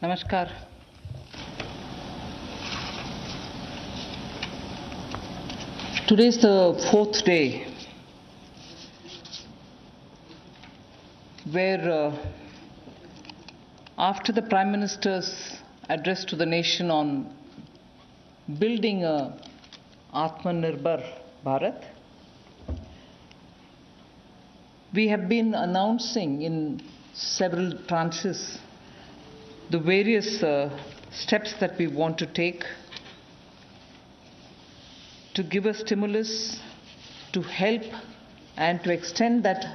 Namaskar. Today is the fourth day where after the Prime Minister's address to the nation on building a Aatma Nirbhar Bharat, we have been announcing in several tranches the various steps that we want to take to give a stimulus, to help and to extend that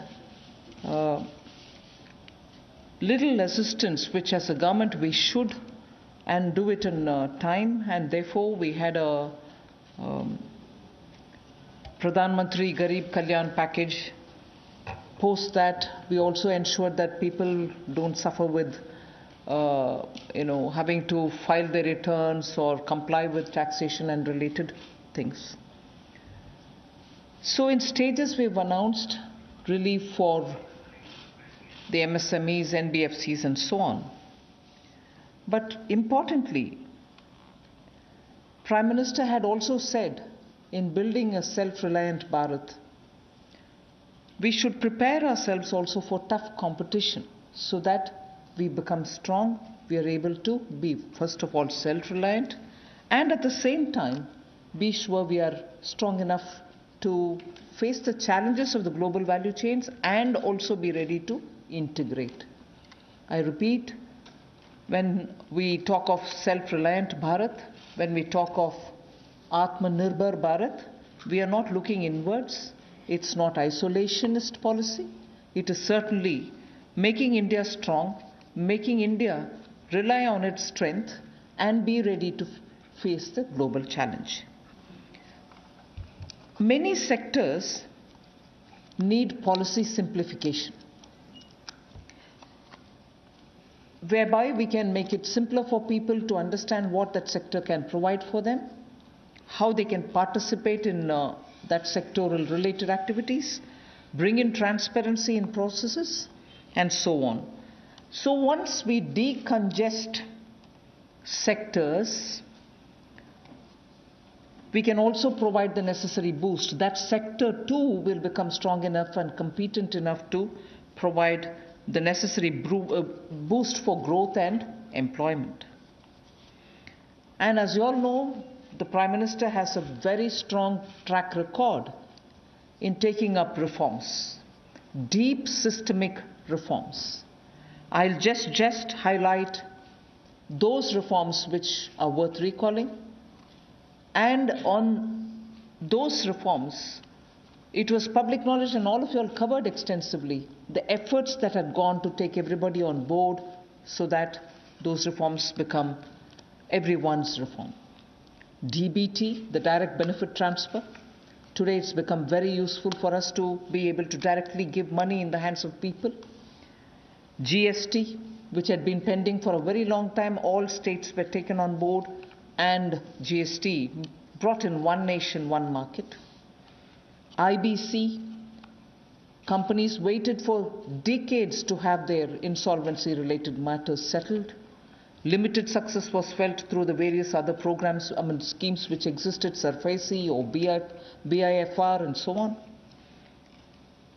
little assistance which as a government we should and do it in time, and therefore we had a Pradhan Mantri Garib Kalyan package. Post that, we also ensured that people don't suffer with having to file their returns or comply with taxation and related things. So in stages we've announced relief for the MSMEs, NBFCs and so on. But importantly, Prime Minister had also said in building a self-reliant Bharat, we should prepare ourselves also for tough competition so that we become strong, we are able to be first of all self-reliant and at the same time be sure we are strong enough to face the challenges of the global value chains and also be ready to integrate. I repeat, when we talk of self-reliant Bharat, when we talk of Aatma Nirbhar Bharat, we are not looking inwards. It's not isolationist policy. It is certainly making India strong, making India rely on its strength and be ready to face the global challenge. Many sectors need policy simplification, whereby we can make it simpler for people to understand what that sector can provide for them, how they can participate in that sectoral related activities, bring in transparency in processes, and so on. So once we decongest sectors, we can also provide the necessary boost. That sector too will become strong enough and competent enough to provide the necessary boost for growth and employment. And as you all know, the Prime Minister has a very strong track record in taking up reforms, deep systemic reforms. I'll just highlight those reforms which are worth recalling. And on those reforms, it was public knowledge and all of you all covered extensively the efforts that had gone to take everybody on board so that those reforms become everyone's reform. DBT, the direct benefit transfer. Today it's become very useful for us to be able to directly give money in the hands of people. GST, which had been pending for a very long time, all states were taken on board and GST brought in one nation, one market. IBC, companies waited for decades to have their insolvency related matters settled. Limited success was felt through the various other programs, schemes which existed, SARFAESI or BIFR and so on.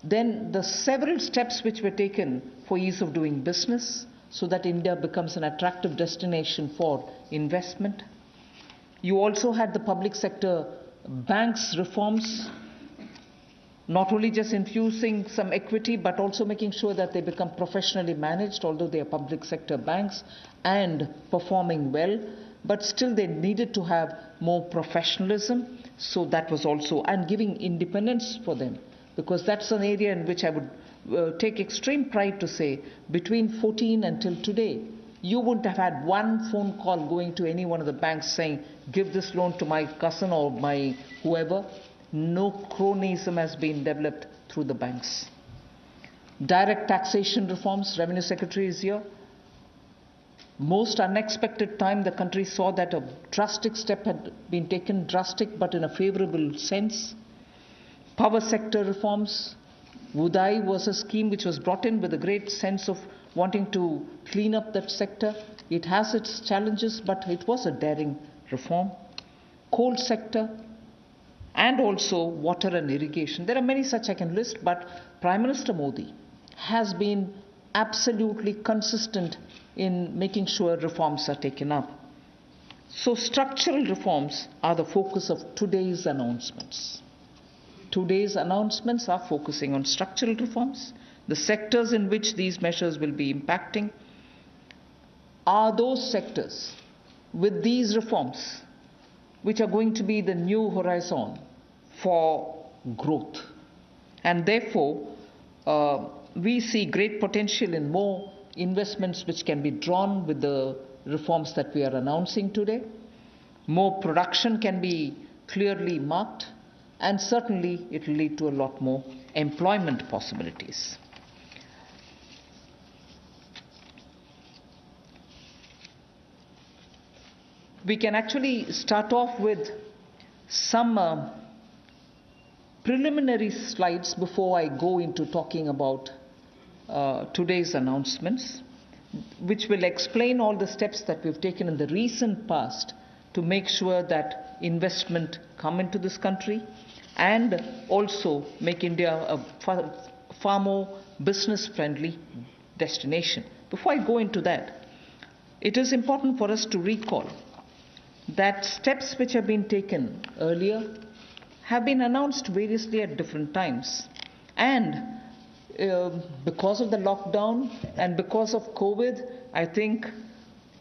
Then the several steps which were taken for ease of doing business so that India becomes an attractive destination for investment. You also had the public sector banks reforms, not only just infusing some equity, but also making sure that they become professionally managed, although they are public sector banks, and performing well, but still they needed to have more professionalism, so that was also, and giving independence for them, because that's an area in which I would take extreme pride to say, between 2014 until today, you wouldn't have had one phone call going to any one of the banks saying, give this loan to my cousin or my whoever. No cronyism has been developed through the banks. Direct taxation reforms, Revenue Secretary is here. Most unexpected time, the country saw that a drastic step had been taken, drastic but in a favorable sense. Power sector reforms. Udai was a scheme which was brought in with a great sense of wanting to clean up that sector. It has its challenges, but it was a daring reform. Coal sector, and also water and irrigation. There are many such I can list, but Prime Minister Modi has been absolutely consistent in making sure reforms are taken up. So structural reforms are the focus of today's announcements. Today's announcements are focusing on structural reforms. The sectors in which these measures will be impacting are those sectors with these reforms which are going to be the new horizon for growth. And therefore, we see great potential in more investments which can be drawn with the reforms that we are announcing today. More production can be clearly marked, and certainly it will lead to a lot more employment possibilities. We can actually start off with some preliminary slides before I go into talking about today's announcements, which will explain all the steps that we've taken in the recent past to make sure that investment come into this country and also make India a far more business-friendly destination. Before I go into that, it is important for us to recall that steps which have been taken earlier have been announced variously at different times. And because of the lockdown and because of COVID, I think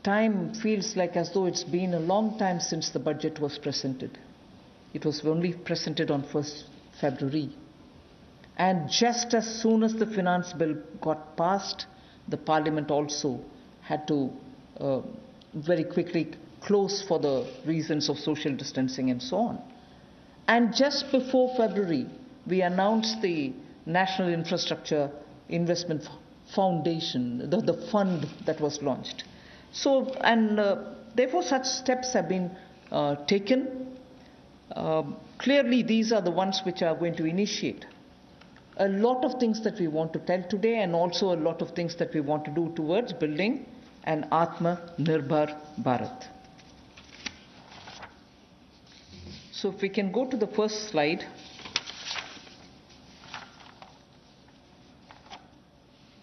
time feels like as though it's been a long time since the budget was presented. It was only presented on 1st February. And just as soon as the finance bill got passed, the Parliament also had to very quickly close for the reasons of social distancing and so on. And just before February, we announced the National Infrastructure Investment Foundation, the fund that was launched. So, and therefore such steps have been taken. Clearly, these are the ones which are going to initiate a lot of things that we want to tell today, and also a lot of things that we want to do towards building an Aatma Nirbhar Bharat. So if we can go to the first slide.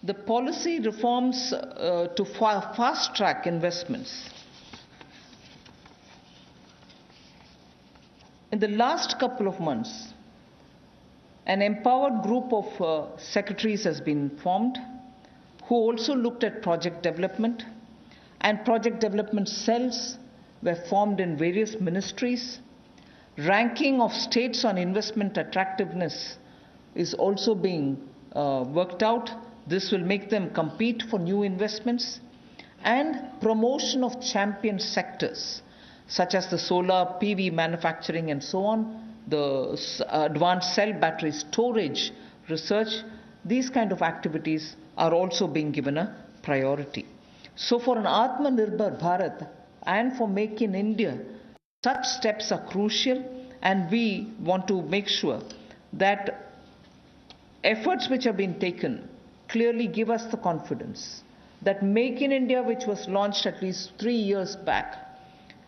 The policy reforms to fast-track investments. In the last couple of months, an empowered group of secretaries has been formed who also looked at project development, and project development cells were formed in various ministries. Ranking of states on investment attractiveness is also being worked out. This will make them compete for new investments. And promotion of champion sectors such as the solar PV manufacturing and so on, the advanced cell battery storage research, these kind of activities are also being given a priority. So for an Aatma Nirbhar Bharat and for Make in India, such steps are crucial, and we want to make sure that efforts which have been taken clearly give us the confidence that Make in India, which was launched at least 3 years back,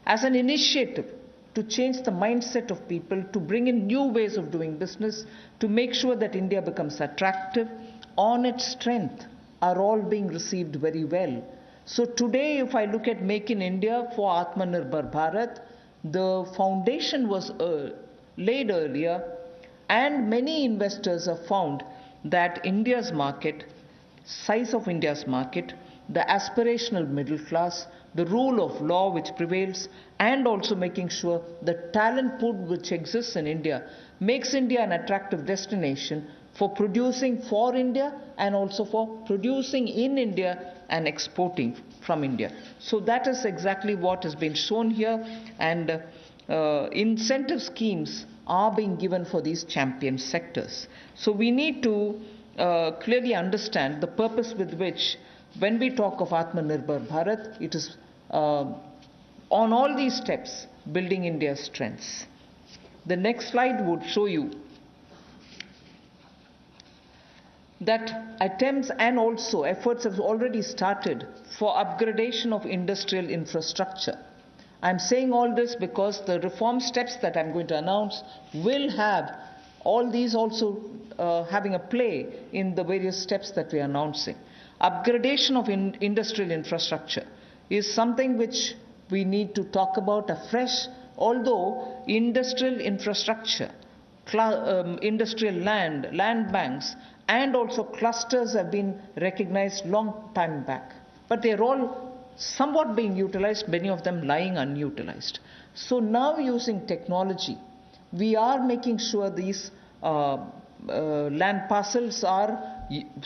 as an initiative to change the mindset of people, to bring in new ways of doing business, to make sure that India becomes attractive on its strength, are all being received very well. So today, if I look at Make in India for Aatma Nirbhar Bharat, the foundation was laid earlier, and many investors have found that India's market, size of India's market, the aspirational middle class, the rule of law which prevails, and also making sure the talent pool which exists in India makes India an attractive destination for producing for India and also for producing in India and exporting from India. So that is exactly what has been shown here, and incentive schemes are being given for these champion sectors. So we need to clearly understand the purpose with which, when we talk of Aatma Nirbhar Bharat, it is on all these steps building India's strengths. The next slide would show you. that attempts and also efforts have already started for upgradation of industrial infrastructure. I'm saying all this because the reform steps that I'm going to announce will have all these also having a play in the various steps that we are announcing. Upgradation of industrial infrastructure is something which we need to talk about afresh, although industrial infrastructure, industrial land banks, and also clusters have been recognized long time back. But they're all somewhat being utilized, many of them lying unutilized. So now using technology, we are making sure these land parcels are,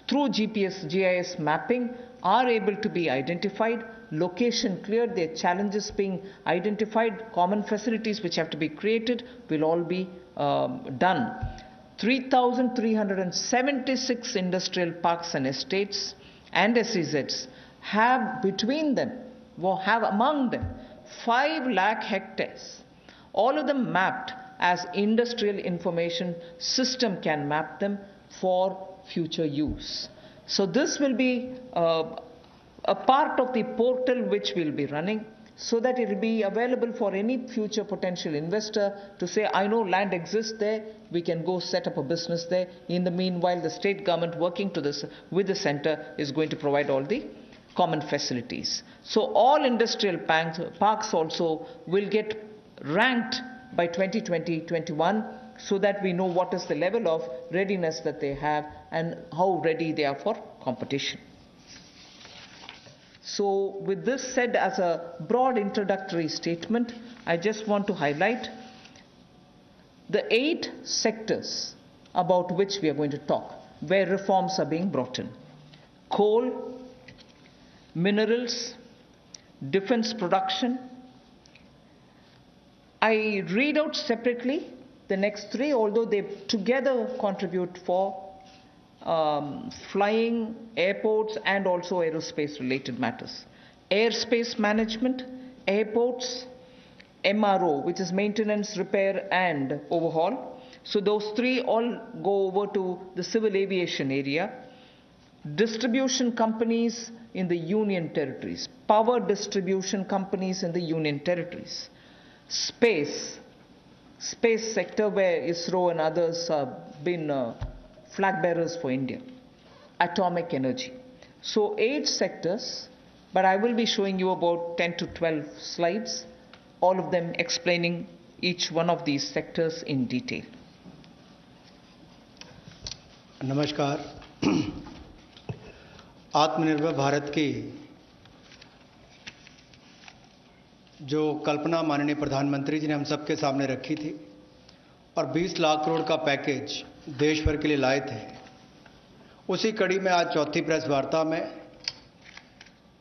through GPS, GIS mapping, are able to be identified, location cleared, their challenges being identified, common facilities which have to be created will all be done. 3,376 industrial parks and estates and SEZs have between them, have among them 5 lakh hectares, all of them mapped as industrial information system can map them for future use. So this will be a part of the portal which we'll be running, so that it will be available for any future potential investor to say, I know land exists there, we can go set up a business there. In the meanwhile, the state government working with the center is going to provide all the common facilities. So all industrial parks also will get ranked by 2020-21, so that we know what is the level of readiness that they have and how ready they are for competition. So with this said as a broad introductory statement, I just want to highlight the 8 sectors about which we are going to talk, where reforms are being brought in. Coal, minerals, defense production. I read out separately the next 3, although they together contribute for flying, airports, and also aerospace related matters. Airspace management, airports, MRO, which is maintenance, repair, and overhaul. So those 3 all go over to the civil aviation area. Distribution companies in the union territories, power distribution companies in the union territories. Space sector, where ISRO and others have been flag bearers for India. Atomic energy. So 8 sectors, but I will be showing you about 10 to 12 slides, all of them explaining each one of these sectors in detail. नमस्कार। आत्मनिर्भर भारत की जो कल्पना माननीय प्रधानमंत्री जी ने हम सबके सामने रखी थी और 20 लाख करोड़ का पैकेज देश भर के लिए लाए थे, उसी कड़ी में आज चौथी प्रेस वार्ता में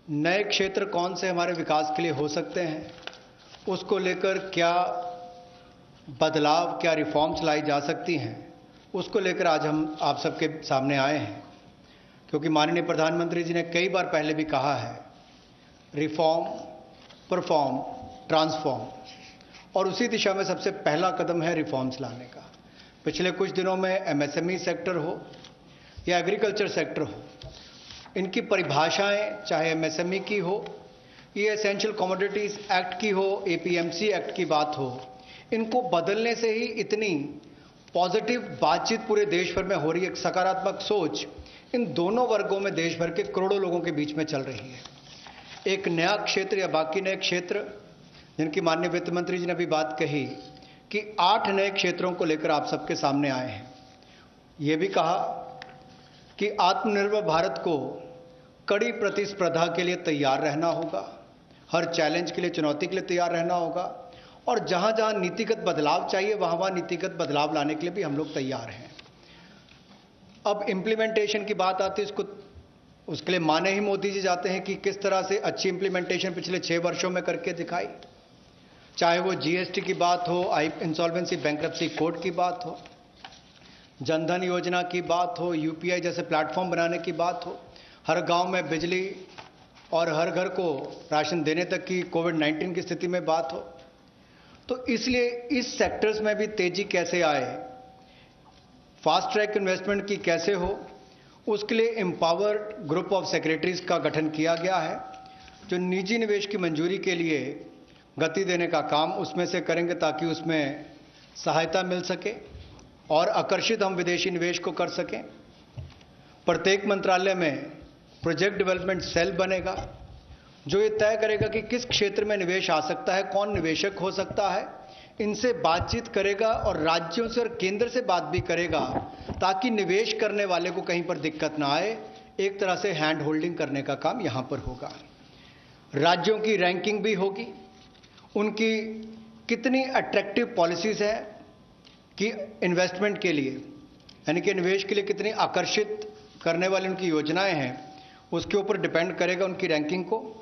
नए क्षेत्र कौन से हमारे विकास के लिए हो सकते हैं, उसको लेकर क्या बदलाव, क्या रिफॉर्म्स लाई जा सकती हैं, उसको लेकर आज हम आप सबके सामने आए हैं। क्योंकि माननीय प्रधानमंत्री जी ने कई बार पहले भी कहा है, रिफॉर्म, परफॉर्म, ट्रांसफॉर्म, और उसी दिशा में सबसे पहला कदम है रिफॉर्म्स लाने का। पिछले कुछ दिनों में एमएसएमई सेक्टर हो या एग्रीकल्चर सेक्टर हो, इनकी परिभाषाएं चाहे एमएसएमई की हो, ये एसेंशियल कमोडिटीज एक्ट की हो, एपीएमसी एक्ट की बात हो, इनको बदलने से ही इतनी पॉजिटिव बातचीत पूरे देश भर में हो रही है। एक सकारात्मक सोच इन दोनों वर्गों में देश भर के करोड़ों लोगों के बीच में चल रही है। एक नया क्षेत्र या बाकी नए क्षेत्र, जिनकी माननीय वित्त मंत्री जी ने भी बात कही कि 8 नए क्षेत्रों को लेकर आप सबके सामने आए हैं। ये भी कहा कि आत्मनिर्भर भारत को कड़ी प्रतिस्पर्धा के लिए तैयार रहना होगा, हर चैलेंज के लिए, चुनौती के लिए तैयार रहना होगा, और जहां जहां नीतिगत बदलाव चाहिए वहां वहां नीतिगत बदलाव लाने के लिए भी हम लोग तैयार हैं। अब इम्प्लीमेंटेशन की बात आती है, उसके लिए माने ही मोदी जी जाते हैं कि किस तरह से अच्छी इम्प्लीमेंटेशन पिछले 6 वर्षों में करके दिखाई, चाहे वो जीएसटी की बात हो, इंसॉल्वेंसी बैंक्रप्सी कोड की बात हो, जनधन योजना की बात हो, यूपीआई जैसे प्लेटफॉर्म बनाने की बात हो, हर गांव में बिजली और हर घर को राशन देने तक की कोविड-19 की स्थिति में बात हो। तो इसलिए इस सेक्टर्स में भी तेजी कैसे आए, फास्ट ट्रैक इन्वेस्टमेंट की कैसे हो, उसके लिए एम्पावर्ड ग्रुप ऑफ सेक्रेटरीज का गठन किया गया है, जो निजी निवेश की मंजूरी के लिए गति देने का काम उसमें से करेंगे, ताकि उसमें सहायता मिल सके और आकर्षित हम विदेशी निवेश को कर सकें। प्रत्येक मंत्रालय में प्रोजेक्ट डेवलपमेंट सेल बनेगा, जो ये तय करेगा कि किस क्षेत्र में निवेश आ सकता है, कौन निवेशक हो सकता है, इनसे बातचीत करेगा और राज्यों से और केंद्र से बात भी करेगा, ताकि निवेश करने वाले को कहीं पर दिक्कत ना आए। एक तरह से हैंड होल्डिंग करने का काम यहां पर होगा। राज्यों की रैंकिंग भी होगी, उनकी कितनी अट्रैक्टिव पॉलिसीज है कि इन्वेस्टमेंट के लिए, यानी कि निवेश के लिए कितनी आकर्षित करने वाली उनकी योजनाएं हैं, उसके ऊपर डिपेंड करेगा उनकी रैंकिंग को।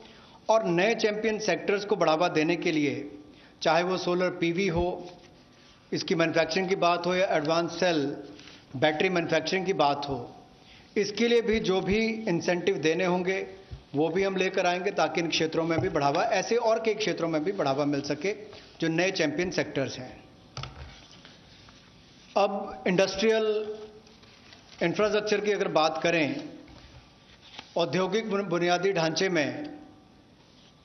और नए चैंपियन सेक्टर्स को बढ़ावा देने के लिए, चाहे वो सोलर पीवी हो, इसकी मैन्युफैक्चरिंग की बात हो, या एडवांस सेल बैटरी मैन्युफैक्चरिंग की बात हो, इसके लिए भी जो भी इंसेंटिव देने होंगे वो भी हम लेकर आएंगे, ताकि इन क्षेत्रों में भी बढ़ावा, ऐसे और कई क्षेत्रों में भी बढ़ावा मिल सके जो नए चैंपियन सेक्टर्स हैं। अब इंडस्ट्रियल इंफ्रास्ट्रक्चर की अगर बात करें, औद्योगिक बुनियादी ढांचे में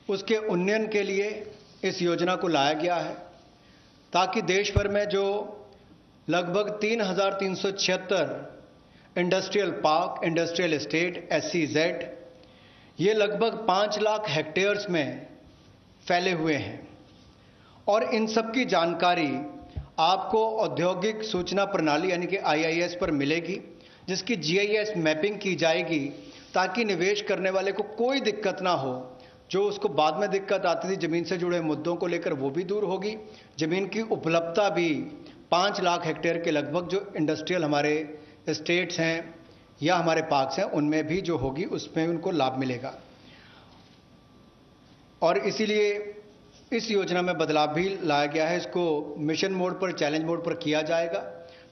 उसके उन्नयन के लिए इस योजना को लाया गया है, ताकि देश भर में जो लगभग 3,376 industrial park, industrial estate, SEZ, ये लगभग 5 लाख हेक्टेयर्स में फैले हुए हैं, और इन सब की जानकारी आपको औद्योगिक सूचना प्रणाली यानी कि IIS पर मिलेगी, जिसकी GIS मैपिंग की जाएगी, ताकि निवेश करने वाले को कोई दिक्कत ना हो। जो उसको बाद में दिक्कत आती थी जमीन से जुड़े मुद्दों को लेकर, वो भी दूर होगी। जमीन की उपलब्धता भी 5 लाख हेक्टेयर के लगभग जो इंडस्ट्रियल हमारे स्टेट्स हैं या हमारे पार्क्स हैं, उनमें भी जो होगी, उसमें उनको लाभ मिलेगा। और इसीलिए इस योजना में बदलाव भी लाया गया है। इसको मिशन मोड पर, चैलेंज मोड पर किया जाएगा,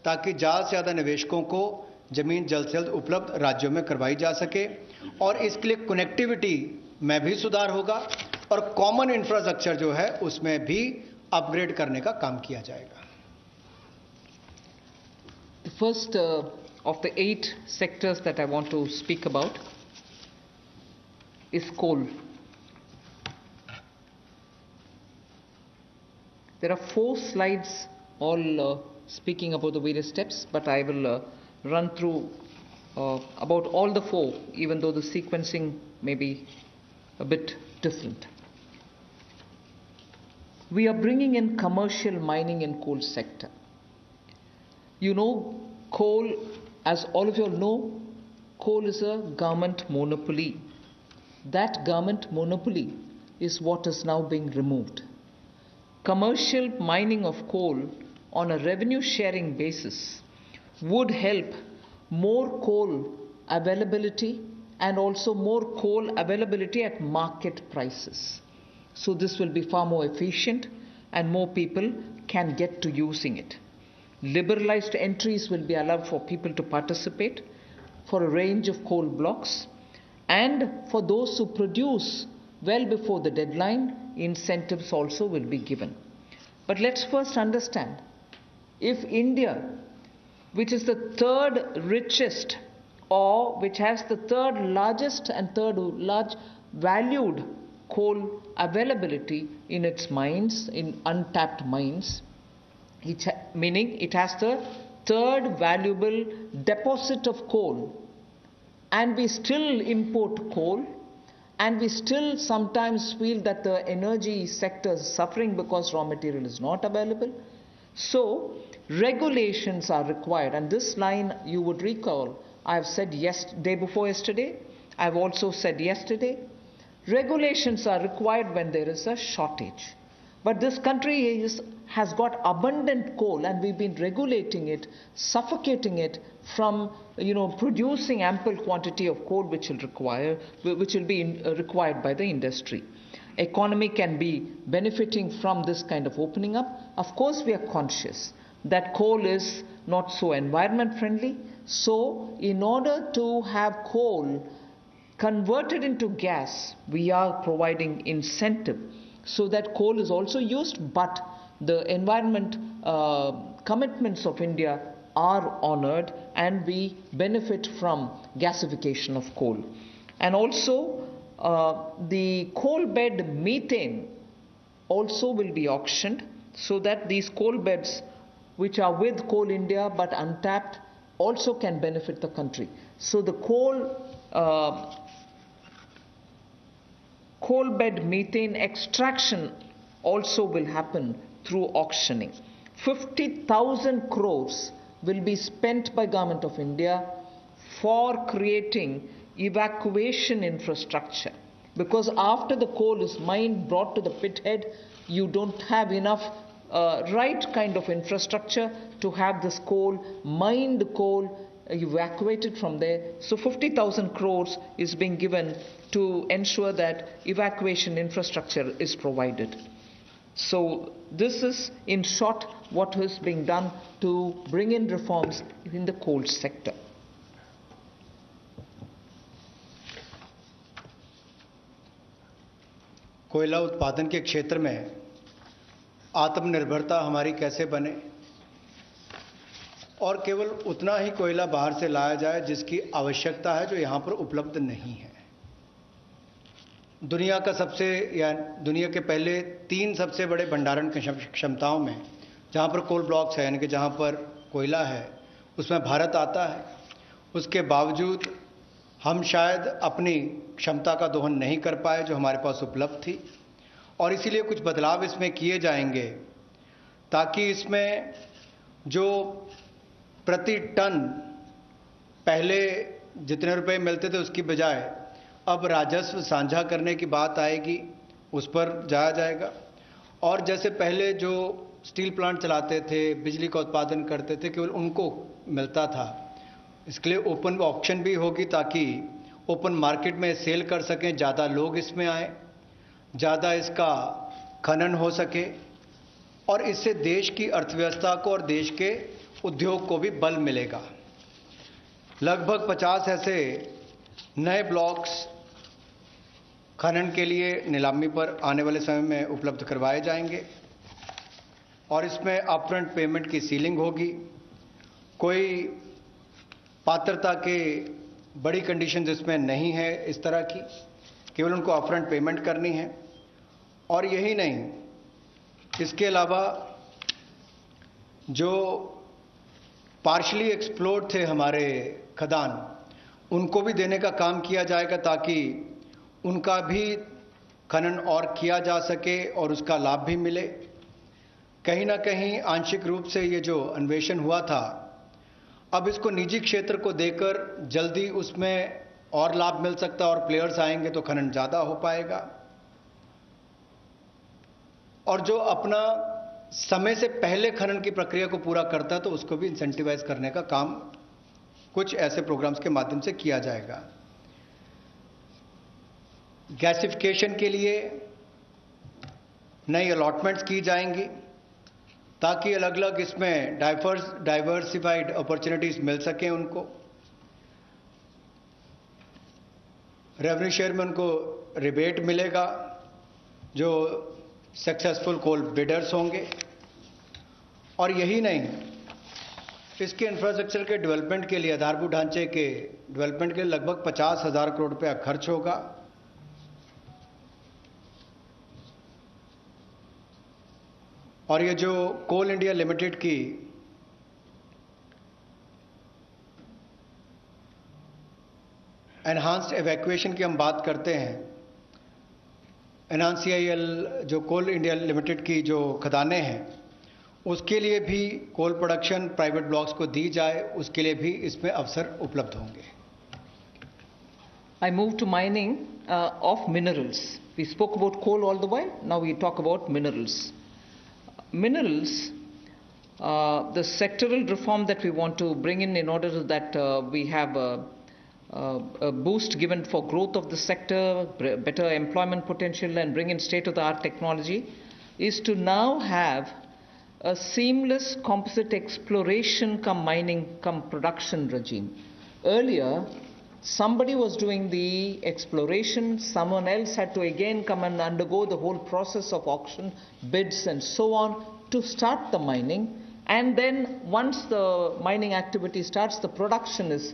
ताकि ज़्यादा से ज़्यादा निवेशकों को जमीन जल्द से जल्द उपलब्ध राज्यों में करवाई जा सके। और इसके लिए कनेक्टिविटी में भी सुधार होगा, और कॉमन इंफ्रास्ट्रक्चर जो है उसमें भी अपग्रेड करने का काम किया जाएगा। The first of the 8 sectors that I want to speak about is coal. There are 4 slides all speaking about the various steps, but I will run through about all the 4, even though the sequencing may be a bit different. We are bringing in commercial mining in coal sector. You know, coal, as all of you all know, coal is a government monopoly. That government monopoly is what is now being removed. Commercial mining of coal on a revenue sharing basis would help more coal availability, and also more coal availability at market prices. So this will be far more efficient, and more people can get to using it. Liberalized entries will be allowed for people to participate for a range of coal blocks, and for those who produce well before the deadline, incentives also will be given. But let's first understand, if India, which is the 3rd richest, or which has the 3rd largest and 3rd large valued coal availability in its mines, in untapped mines, meaning it has the 3rd valuable deposit of coal, and we still import coal, and we still sometimes feel that the energy sector is suffering because raw material is not available. So regulations are required, and this line you would recall I have said day before yesterday, I have also said yesterday, regulations are required when there is a shortage. But this country has got abundant coal, and we've been regulating it, suffocating it from producing ample quantity of coal which will be required by the industry. Economy can be benefiting from this kind of opening up. Of course, we are conscious that coal is not so environment friendly. So in order to have coal converted into gas, we are providing incentive so that coal is also used, but the environment commitments of India are honored and we benefit from gasification of coal. And also the coal bed methane also will be auctioned, so that these coal beds which are with Coal India but untapped also can benefit the country. So the coal bed methane extraction also will happen through auctioning. 50,000 crores will be spent by Government of India for creating evacuation infrastructure, because after the coal is mined, brought to the pit head, you don't have enough right kind of infrastructure to have this coal, mined coal, evacuated from there. So 50,000 crores is being given to ensure that evacuation infrastructure is provided. So this is in short what is being done to bring in reforms in the coal sector. कोयला उत्पादन के क्षेत्र में आत्मनिर्भरता हमारी कैसे बने और केवल उतना ही कोयला बाहर से लाया जाए जिसकी आवश्यकता है, जो यहाँ पर उपलब्ध नहीं है। दुनिया के पहले 3 सबसे बड़े भंडारण क्षमताओं में जहाँ पर कोल ब्लॉक्स है, यानी कि जहाँ पर कोयला है, उसमें भारत आता है। उसके बावजूद हम शायद अपनी क्षमता का दोहन नहीं कर पाए जो हमारे पास उपलब्ध थी, और इसीलिए कुछ बदलाव इसमें किए जाएंगे ताकि इसमें जो प्रति टन पहले जितने रुपए मिलते थे उसकी बजाय अब राजस्व साझा करने की बात आएगी, उस पर जाया जाएगा। और जैसे पहले जो स्टील प्लांट चलाते थे, बिजली का उत्पादन करते थे, केवल उनको मिलता था, इसके लिए ओपन ऑक्शन भी होगी ताकि ओपन मार्केट में सेल कर सकें, ज़्यादा लोग इसमें आए, ज़्यादा इसका खनन हो सके, और इससे देश की अर्थव्यवस्था को और देश के उद्योग को भी बल मिलेगा। लगभग 50 ऐसे नए ब्लॉक्स खनन के लिए नीलामी पर आने वाले समय में उपलब्ध करवाए जाएंगे, और इसमें अपफ्रंट पेमेंट की सीलिंग होगी। कोई पात्रता के बड़ी कंडीशन इसमें नहीं है इस तरह की, केवल उनको अपफ्रंट पेमेंट करनी है। और यही नहीं, इसके अलावा जो पार्शली एक्सप्लोर्ड थे हमारे खदान, उनको भी देने का काम किया जाएगा ताकि उनका भी खनन और किया जा सके और उसका लाभ भी मिले। कहीं ना कहीं आंशिक रूप से ये जो अन्वेषण हुआ था, अब इसको निजी क्षेत्र को देकर जल्दी उसमें और लाभ मिल सकता है, और प्लेयर्स आएंगे तो खनन ज़्यादा हो पाएगा। और जो अपना समय से पहले खनन की प्रक्रिया को पूरा करता है तो उसको भी इंसेंटिवाइज करने का काम कुछ ऐसे प्रोग्राम्स के माध्यम से किया जाएगा। गैसिफिकेशन के लिए नई अलॉटमेंट्स की जाएंगी ताकि अलग अलग इसमें डाइवर्सिफाइड अपॉर्चुनिटीज मिल सकें उनको। रेवेन्यू शेयर में उनको रिबेट मिलेगा जो सक्सेसफुल कोल बिडर्स होंगे। और यही नहीं, इसके इंफ्रास्ट्रक्चर के डेवलपमेंट के लिए, आधारभूत ढांचे के डेवलपमेंट के लिए लगभग 50,000 करोड़ रुपया खर्च होगा। और ये जो कोल इंडिया लिमिटेड की एनहांस्ड एवैक्यूएशन की हम बात करते हैं, एनहांस-CIL जो कोल इंडिया लिमिटेड की जो खदानें हैं, उसके लिए भी कोल प्रोडक्शन प्राइवेट ब्लॉक्स को दी जाए, उसके लिए भी इसमें अवसर उपलब्ध होंगे। I move to mining of minerals. We spoke about coal all the while, now we talk about minerals. Minerals, the sectoral reform that we want to bring in order that we have a boost given for growth of the sector, better employment potential, and bring in state-of-the-art technology, is to now have a seamless composite exploration cum mining cum production regime. Earlier, somebody was doing the exploration, someone else had to again come and undergo the whole process of auction, bids and so on to start the mining, And then once the mining activity starts, the production is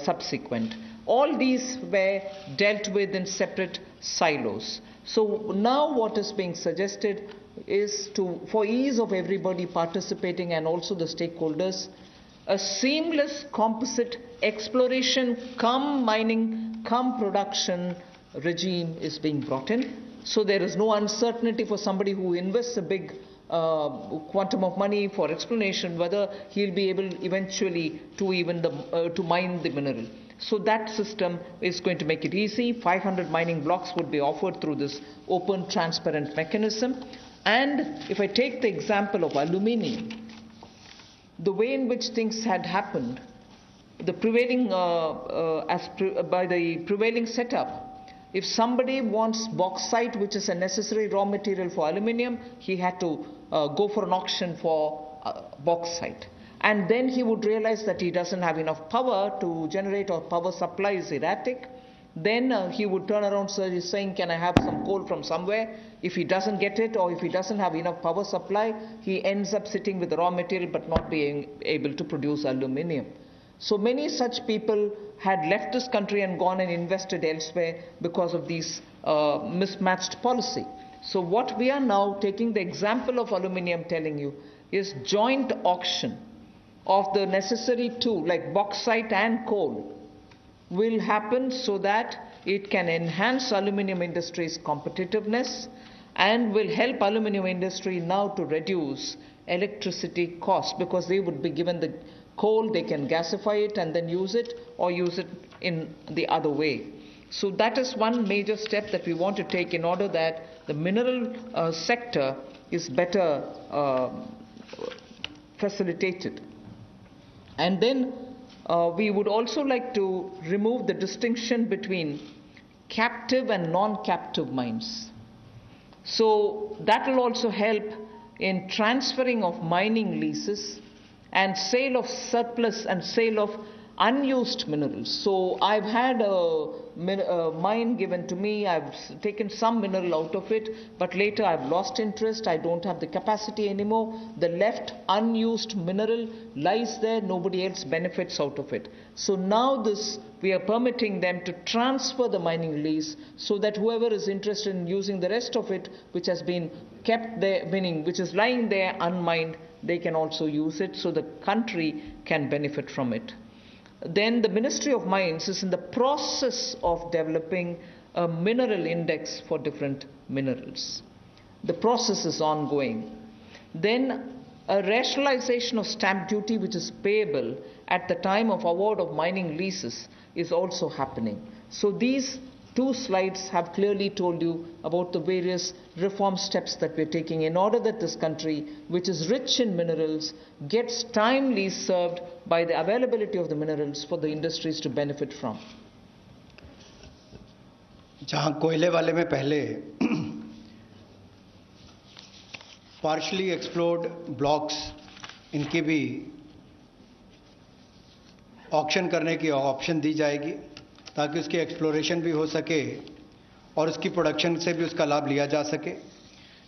subsequent. All these were dealt with in separate silos. So now what is being suggested is to, for ease of everybody participating and also the stakeholders, a seamless composite exploration cum mining cum production regime is being brought in. So there is no uncertainty for somebody who invests a big quantum of money for exploration whether he'll be able eventually to even to mine the mineral. So that system is going to make it easy. 500 mining blocks would be offered through this open, transparent mechanism. And if I take the example of aluminium, the way in which things had happened, the prevailing by the prevailing setup, if somebody wants bauxite, which is a necessary raw material for aluminium, he had to go for an auction for bauxite. And then he would realize that he doesn't have enough power to generate, or power supply is erratic. Then he would turn around saying, can I have some coal from somewhere? If he doesn't get it, or if he doesn't have enough power supply, he ends up sitting with the raw material but not being able to produce aluminium. So many such people had left this country and gone and invested elsewhere because of these mismatched policy. So what we are now taking the example of aluminium telling you is joint auction of the necessary two, like bauxite and coal, will happen so that it can enhance aluminium industry's competitiveness and will help aluminium industry now to reduce electricity costs, because they would be given the coal, they can gasify it and then use it, or use it in the other way. So that is one major step that we want to take in order that the mineral sector is better facilitated. And then we would also like to remove the distinction between captive and non-captive mines. So that will also help in transferring of mining leases and sale of surplus and sale of unused minerals. So I've had a mine given to me, I've taken some mineral out of it, but later I've lost interest, I don't have the capacity anymore. The left unused mineral lies there, nobody else benefits out of it. So now we are permitting them to transfer the mining lease so that whoever is interested in using the rest of it, which has been kept there, meaning which is lying there unmined, they can also use it, so the country can benefit from it. Then the Ministry of Mines is in the process of developing a mineral index for different minerals. The process is ongoing. Then a rationalization of stamp duty, which is payable at the time of award of mining leases, is also happening. So these two slides have clearly told you about the various reform steps that we're taking in order that this country, which is rich in minerals, gets timely served by the availability of the minerals for the industries to benefit from. जहां कोयले वाले में पहले partially explored blocks इनकी भी auction करने की option दी जाएगी ताकि उसकी एक्सप्लोरेशन भी हो सके और उसकी प्रोडक्शन से भी उसका लाभ लिया जा सके।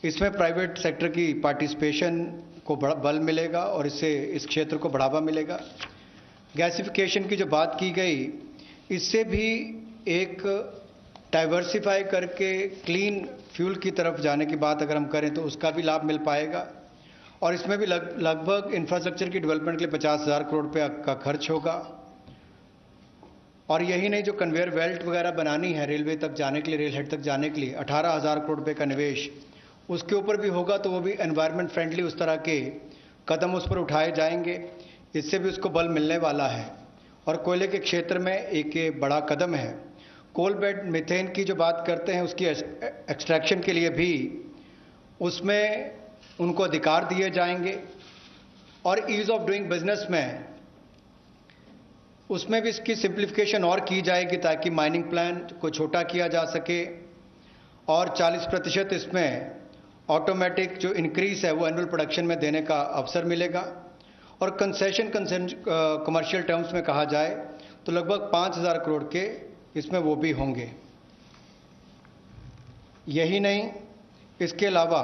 इसमें प्राइवेट सेक्टर की पार्टिसिपेशन को बल मिलेगा और इससे इस क्षेत्र को बढ़ावा मिलेगा। गैसिफिकेशन की जो बात की गई, इससे भी एक डाइवर्सिफाई करके क्लीन फ्यूल की तरफ जाने की बात अगर हम करें तो उसका भी लाभ मिल पाएगा। और इसमें भी लगभग इंफ्रास्ट्रक्चर की डेवलपमेंट के लिए 50,000 करोड़ रुपये का खर्च होगा। और यही नहीं, जो कन्वेयर बेल्ट वगैरह बनानी है रेलवे तक जाने के लिए, रेल हेड तक जाने के लिए 18,000 करोड़ रुपये का निवेश उसके ऊपर भी होगा, तो वो भी एनवायरनमेंट फ्रेंडली उस तरह के कदम उस पर उठाए जाएंगे, इससे भी उसको बल मिलने वाला है। और कोयले के क्षेत्र में एक ये बड़ा कदम है। कोल बेड मीथेन की जो बात करते हैं, उसकी एक्सट्रैक्शन के लिए भी उसमें उनको अधिकार दिए जाएंगे। और ईज ऑफ डूइंग बिजनेस में उसमें भी इसकी सिंप्लीफिकेशन और की जाएगी ताकि माइनिंग प्लान को छोटा किया जा सके और 40% इसमें ऑटोमेटिक जो इंक्रीज है वो एनुअल प्रोडक्शन में देने का अवसर मिलेगा। और कंसेशन कमर्शियल टर्म्स में कहा जाए तो लगभग 5,000 करोड़ के इसमें वो भी होंगे। यही नहीं, इसके अलावा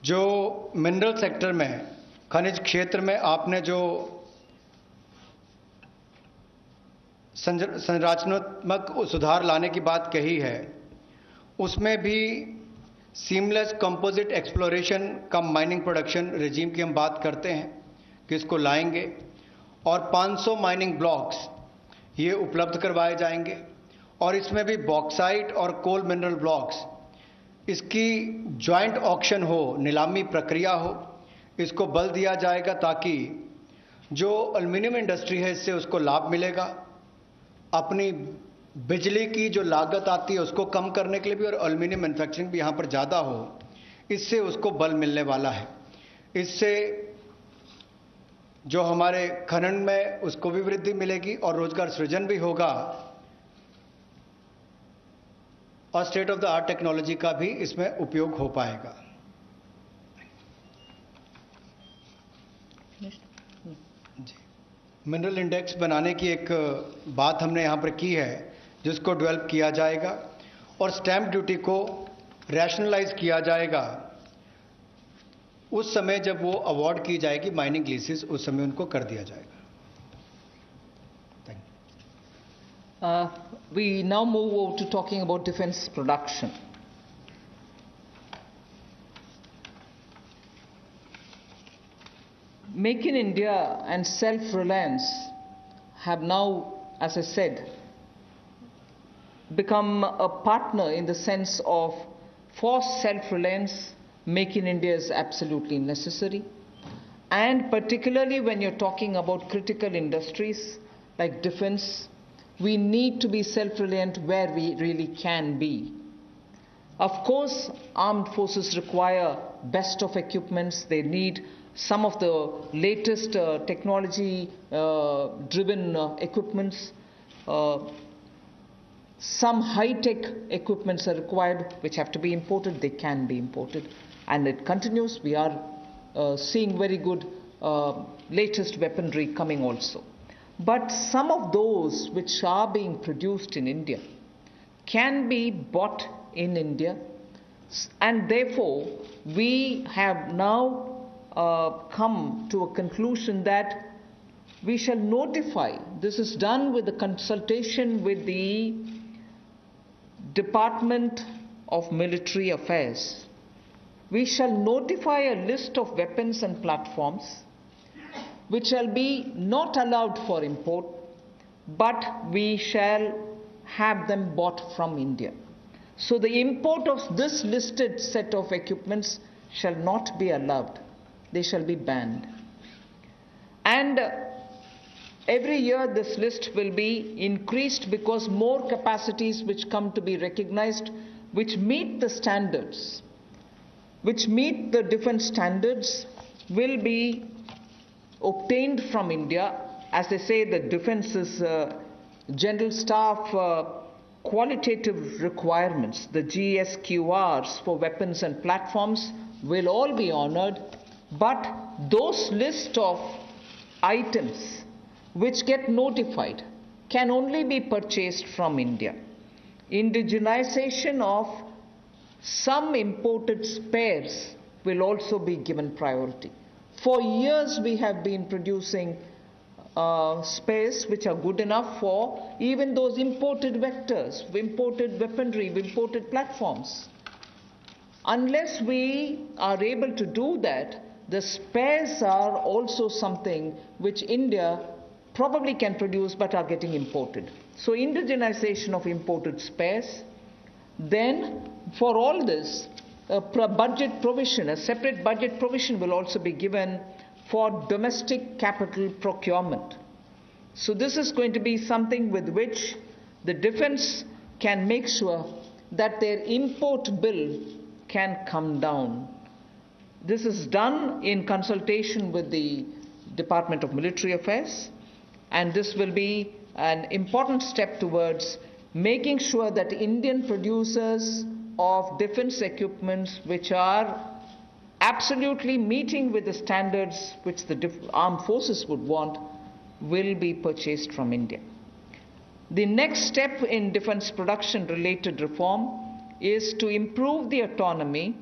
जो मिनरल सेक्टर में खनिज क्षेत्र में आपने जो संरचनात्मक सुधार लाने की बात कही है, उसमें भी seamless composite exploration cum mining production regime की हम बात करते हैं कि इसको लाएंगे और 500 माइनिंग ब्लॉक्स ये उपलब्ध करवाए जाएंगे और इसमें भी बॉक्साइट और कोल मिनरल ब्लॉक्स इसकी जॉइंट ऑक्शन हो, नीलामी प्रक्रिया हो, इसको बल दिया जाएगा ताकि जो एल्युमिनियम इंडस्ट्री है इससे उसको लाभ मिलेगा। अपनी बिजली की जो लागत आती है उसको कम करने के लिए भी और एल्युमिनियम मैन्युफैक्चरिंग भी यहाँ पर ज़्यादा हो, इससे उसको बल मिलने वाला है। इससे जो हमारे खनन में उसको भी वृद्धि मिलेगी और रोजगार सृजन भी होगा और state of the art technology का भी इसमें उपयोग हो पाएगा। जी, मिनरल इंडेक्स बनाने की एक बात हमने यहाँ पर की है जिसको डेवलप किया जाएगा और स्टैंप ड्यूटी को रैशनलाइज किया जाएगा। उस समय जब वो अवार्ड की जाएगी माइनिंग लीसेस, उस समय उनको कर दिया जाएगा। We now move over to talking about defense production. Make in India and self-reliance have now, as I said, become a partner in the sense of for self-reliance, Make in India is absolutely necessary. And particularly when you're talking about critical industries like defense, we need to be self-reliant where we really can be. Of course, armed forces require best of equipments. They need some of the latest technology-driven equipments. Some high-tech equipments are required which have to be imported. They can be imported. And it continues. We are seeing very good latest weaponry coming also. But some of those which are being produced in India can be bought in India, and therefore we have now come to a conclusion that we shall notify. This is done with the consultation with the Department of Military Affairs. We shall notify a list of weapons and platforms which shall be not allowed for import, but we shall have them bought from India. So the import of this listed set of equipments shall not be allowed. They shall be banned. And every year this list will be increased because more capacities which come to be recognized, which meet the standards, which meet the defense standards, will be obtained from India. As they say, the defense is general staff qualitative requirements, the GSQRs for weapons and platforms will all be honored, but those list of items which get notified can only be purchased from India. Indigenization of some imported spares will also be given priority. For years we have been producing spares which are good enough for even those imported vectors, imported weaponry, imported platforms. Unless we are able to do that, the spares are also something which India probably can produce but are getting imported. So indigenization of imported spares. Then for all this, a budget provision, a separate budget provision will also be given for domestic capital procurement. So this is going to be something with which the defense can make sure that their import bill can come down. This is done in consultation with the Department of Military Affairs, and this will be an important step towards making sure that Indian producers of defense equipments which are absolutely meeting with the standards which the armed forces would want will be purchased from India. The next step in defense production related reform is to improve the autonomy,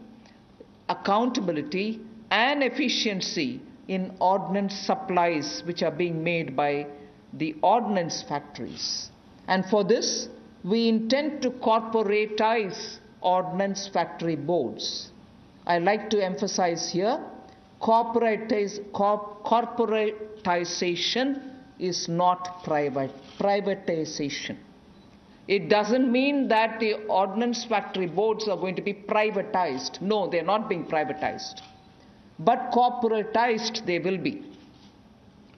accountability and efficiency in ordnance supplies which are being made by the ordnance factories. And for this, we intend to corporatize ordnance factory boards. I like to emphasize here, corporatization is not privatization. It doesn't mean that the ordnance factory boards are going to be privatized. No, they're not being privatized. But corporatized they will be.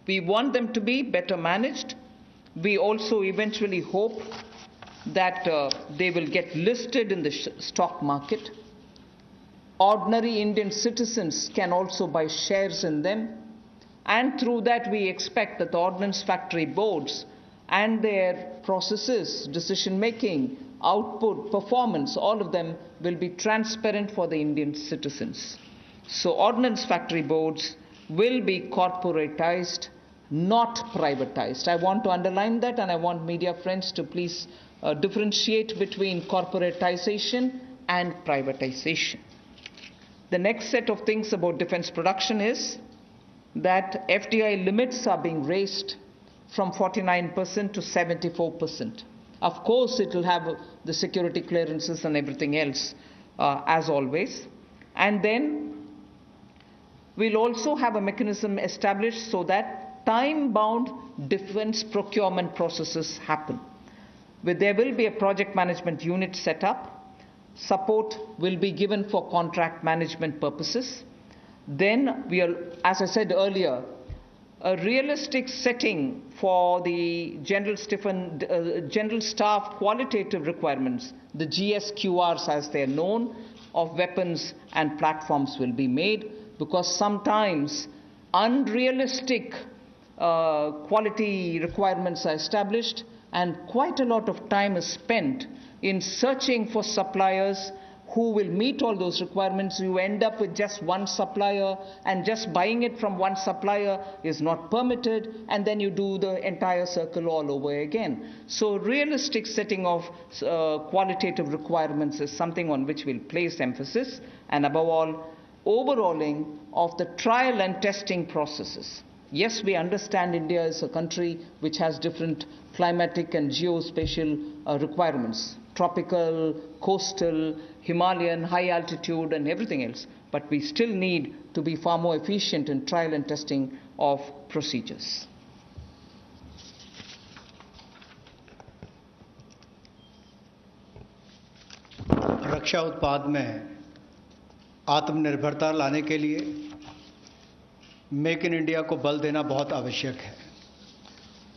We want them to be better managed. We also eventually hope that they will get listed in the stock market. Ordinary Indian citizens can also buy shares in them. And through that, we expect that the ordnance factory boards and their processes, decision-making, output, performance, all of them will be transparent for the Indian citizens. So ordnance factory boards will be corporatized, not privatized. I want to underline that, and I want media friends to please differentiate between corporatization and privatization. The next set of things about defense production is that FDI limits are being raised from 49% to 74%. Of course, it will have the security clearances and everything else, as always. And then we'll also have a mechanism established so that time-bound defense procurement processes happen. There will be a project management unit set up. Support will be given for contract management purposes. Then we are, as I said earlier, a realistic setting for the general staff qualitative requirements, the GSQRs as they are known, of weapons and platforms will be made, because sometimes unrealistic quality requirements are established and quite a lot of time is spent in searching for suppliers who will meet all those requirements. You end up with just one supplier, and just buying it from one supplier is not permitted, and then you do the entire circle all over again. So realistic setting of qualitative requirements is something on which we'll place emphasis, and above all, overhauling of the trial and testing processes. Yes, we understand India is a country which has different climatic and geospatial requirements, tropical, coastal, Himalayan, high altitude and everything else. But we still need to be far more efficient in trial and testing of procedures. रक्षा उत्पाद में आत्मनिर्भरता लाने के लिए make in India को बल देना बहुत आवश्यक है,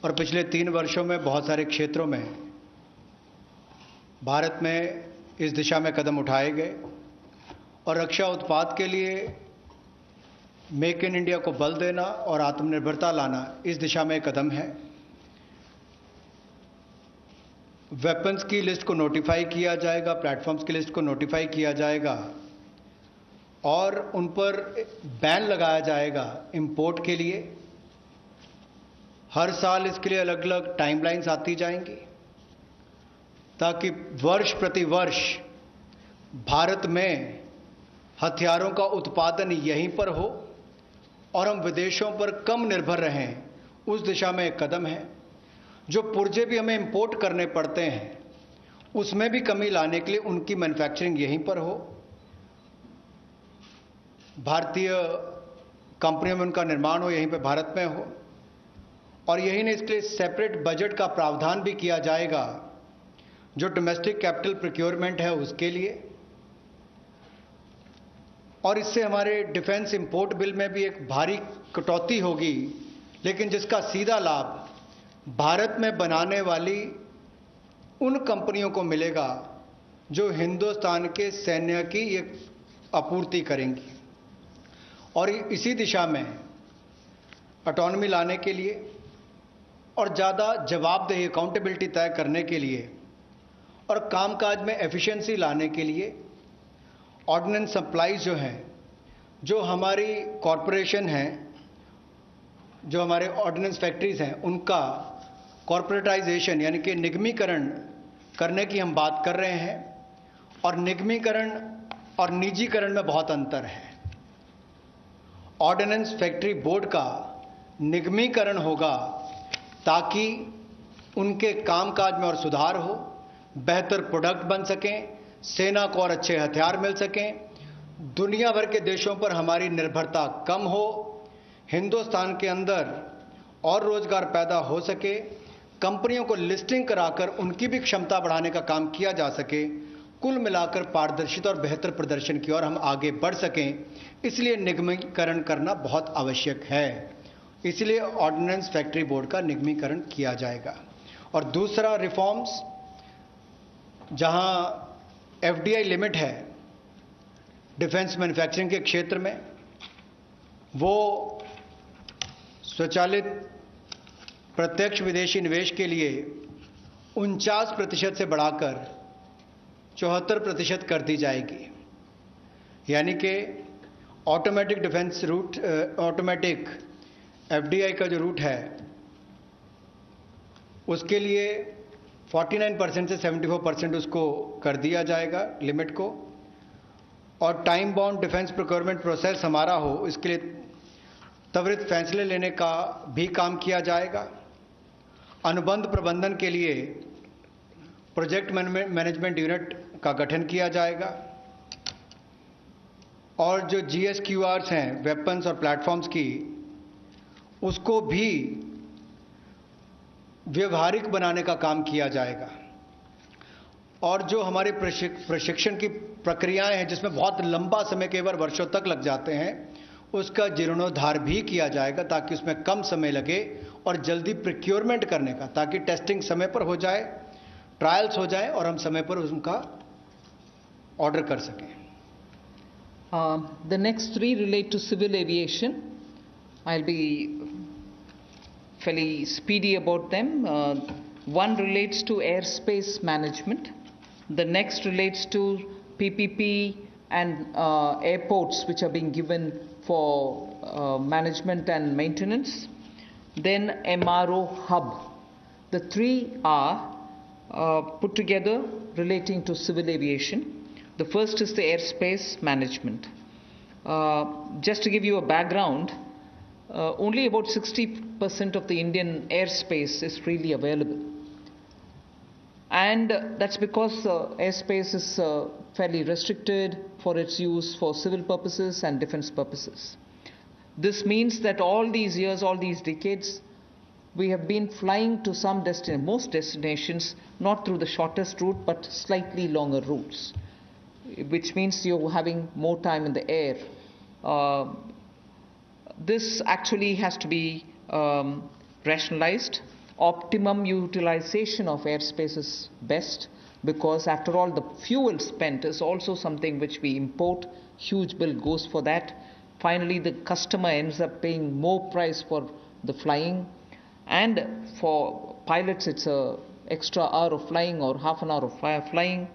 और पिछले 3 वर्षों में बहुत सारे क्षेत्रों में भारत में इस दिशा में कदम उठाए गए, और रक्षा उत्पाद के लिए मेक इन इंडिया को बल देना और आत्मनिर्भरता लाना इस दिशा में कदम है। वेपन्स की लिस्ट को नोटिफाई किया जाएगा, प्लेटफॉर्म्स की लिस्ट को नोटिफाई किया जाएगा, और उन पर बैन लगाया जाएगा इंपोर्ट के लिए। हर साल इसके लिए अलग अलग टाइमलाइंस आती जाएंगी, ताकि वर्ष प्रति वर्ष भारत में हथियारों का उत्पादन यहीं पर हो और हम विदेशों पर कम निर्भर रहें। उस दिशा में एक कदम है। जो पुर्जे भी हमें इंपोर्ट करने पड़ते हैं, उसमें भी कमी लाने के लिए उनकी मैन्युफैक्चरिंग यहीं पर हो, भारतीय कंपनियों में उनका निर्माण हो, यहीं पे भारत में हो। और यही नहीं, इसके लिए सेपरेट बजट का प्रावधान भी किया जाएगा, जो डोमेस्टिक कैपिटल प्रोक्योरमेंट है उसके लिए। और इससे हमारे डिफेंस इंपोर्ट बिल में भी एक भारी कटौती होगी, लेकिन जिसका सीधा लाभ भारत में बनाने वाली उन कंपनियों को मिलेगा जो हिंदुस्तान के सैन्य की एक आपूर्ति करेंगी। और इसी दिशा में ऑटोनॉमी लाने के लिए और ज़्यादा जवाबदेही अकाउंटेबिलिटी तय करने के लिए और कामकाज में एफिशिएंसी लाने के लिए ऑर्डिनेंस सप्लाईज जो हैं, जो हमारी कॉरपोरेशन हैं, जो हमारे ऑर्डिनेंस फैक्ट्रीज हैं, उनका कॉरपोरेटाइजेशन यानी कि निगमीकरण करने की हम बात कर रहे हैं। और निगमीकरण और निजीकरण में बहुत अंतर है। ऑर्डिनेंस फैक्ट्री बोर्ड का निगमीकरण होगा ताकि उनके कामकाज में और सुधार हो, बेहतर प्रोडक्ट बन सकें, सेना को और अच्छे हथियार मिल सकें, दुनिया भर के देशों पर हमारी निर्भरता कम हो, हिंदुस्तान के अंदर और रोजगार पैदा हो सके, कंपनियों को लिस्टिंग कराकर उनकी भी क्षमता बढ़ाने का काम किया जा सके, कुल मिलाकर पारदर्शिता और बेहतर प्रदर्शन की ओर हम आगे बढ़ सकें। इसलिए निगमीकरण करना बहुत आवश्यक है। इसलिए ऑर्डिनेंस फैक्ट्री बोर्ड का निगमीकरण किया जाएगा। और दूसरा रिफॉर्म्स, जहां एफडीआई लिमिट है डिफेंस मैन्युफैक्चरिंग के क्षेत्र में, वो स्वचालित प्रत्यक्ष विदेशी निवेश के लिए 49% से बढ़ाकर 74% कर दी जाएगी। यानी कि automatic defence route, automatic FDI का जो रूट है उसके लिए 49% से 74% उसको कर दिया जाएगा लिमिट को। और time bound defence procurement process हमारा हो, इसके लिए त्वरित फैसले लेने का भी काम किया जाएगा। अनुबंध प्रबंधन के लिए प्रोजेक्ट मैनेजमेंट यूनिट का गठन किया जाएगा। और जो जीएसक्यूआर्स हैं वेपन्स और प्लेटफॉर्म्स की, उसको भी व्यवहारिक बनाने का काम किया जाएगा। और जो हमारे प्रशिक्षण की प्रक्रियाएं हैं जिसमें बहुत लंबा समय, कई बार वर्षों तक लग जाते हैं, उसका जीर्णोद्धार भी किया जाएगा ताकि उसमें कम समय लगे और जल्दी प्रोक्योरमेंट करने का, ताकि टेस्टिंग समय पर हो जाए, ट्रायल्स हो जाए और हम समय पर उनका ऑर्डर कर सकें। The next three relate to civil aviation. I'll be fairly speedy about them. One relates to airspace management. The next relates to PPP and airports which are being given for management and maintenance. Then Amaru hub. The three are put together relating to civil aviation. The first is the airspace management. Just to give you a background, only about 60% of the Indian airspace is freely available. And that's because airspace is fairly restricted for its use for civil purposes and defense purposes. This means that all these years, all these decades, we have been flying to some most destinations, not through the shortest route, but slightly longer routes, which means you're having more time in the air. This actually has to be rationalized. Optimum utilization of airspace is best, because after all the fuel spent is also something which we import. Huge bill goes for that. Finally the customer ends up paying more price for the flying, and for pilots it's a extra hour of flying or half an hour of flying.